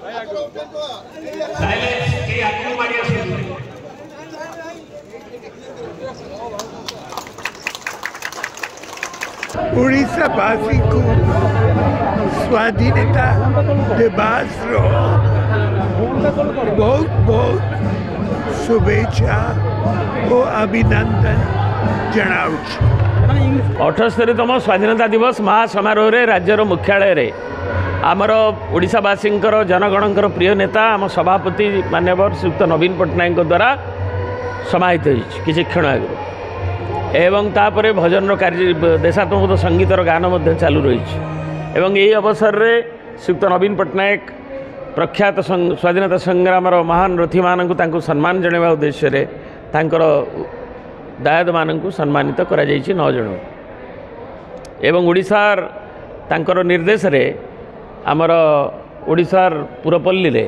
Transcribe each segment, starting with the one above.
ओडिशावासी को स्वाधीनता दिवस बहुत बहुत शुभेच्छा और अभिनंदन जनाऊँ। 78तम स्वाधीनता दिवस महासमारोह रे राज्यर मुख्यालय आमर ओडिशावासी जनगणकर प्रिय नेता आम सभापति मान्यवर श्रीयुक्त नवीन पट्टनायक द्वारा समाहित किसी क्षण आगे एवं तापर भजन कार्य देशात्मक संगीतर गान चालू रही एवं यही अवसर में श्रीयुक्त नवीन पट्टनायक प्रख्यात स्वाधीनता संग्राम महान रथी मानू सम्मान जणाइवा उद्देश्य रे दायद मानू सम्मानित करा 9 जन एवं ओडिशार तांकर निर्देश रे आमर ओडिशार पुरपल्ली रे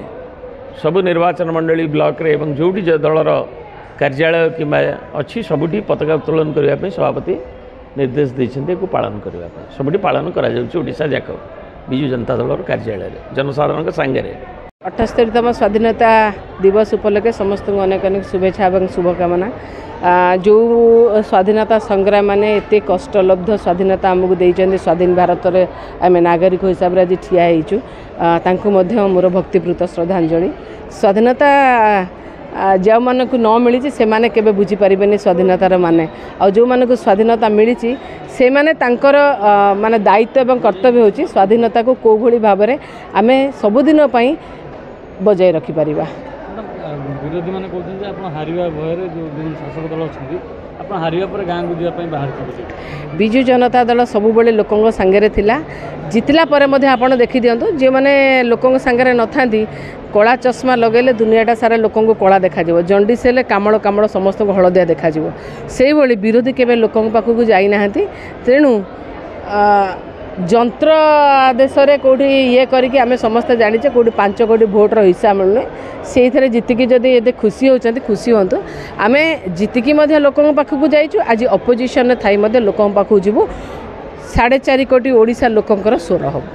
सबु निर्वाचन मंडली ब्लॉक रे एवं जोटी दलर कार्यालय किंबा अच्छी सबुठी पताका उत्तोलन करने सभापति निर्देश देते पालन करने सबुठी पालन करा जाक विजु जनता दल कार्यालय जनसाधारण सांगे 78तम स्वाधीनता दिवस उपलक्षे समस्त अनेक अनेक शुभेच्छा और शुभकामना। जो स्वाधीनता संग्राम माने एते कष्टलब्ध स्वाधीनता आमको देइचंदी स्वाधीन भारत रे आम नागरिक हिसाब से आज ठिया होइछु मोर भक्तिपूत श्रद्धांजलि। स्वाधीनता जो मानक न मिली से माने केबे बुझी परिबेनी स्वाधीनतार माने आ जो मानक स्वाधीनता मिली से माने तांकर माने दायित्व एवं कर्तव्य होची स्वाधीनता को को भली भाव में आमे सबुदिन पई बजाय रखि परिबा। विरोधी माने कहते हैं आप हारिबा भयर जो शासक दल अछि आप हारिबा पर गाँव को जावाई बाहर विजु जनता दल सब बड़े लोकों सांगे थिला जितला पर मध्य आपण देखि दियंतु जे माने लोकों सांगे न थांती कला चश्मा लगेले दुनियाटा सारा लोकों को कला देखा जाव जंडिस हेले कामड़ कामड़ समस्त को हलदिया देखा जाव से भली विरोधी केबे लोकों पाखु जाई नाहंती तेणु जंत्र आदेश रे कोठी ये करिकि आमे समस्त जानिचे कोठी 5 कोटी भोटर हिसाब मिलने से जीतिकी जदि ये खुशी होचंती खुशी होंतु आमे जीतिकी मध्य लोकों पाखु जाइछु आज अपोजिशन थाई मध्य लोकों पाखु जीवु 4.5 कोटी ओडिशा लोकंकर स्वर हम।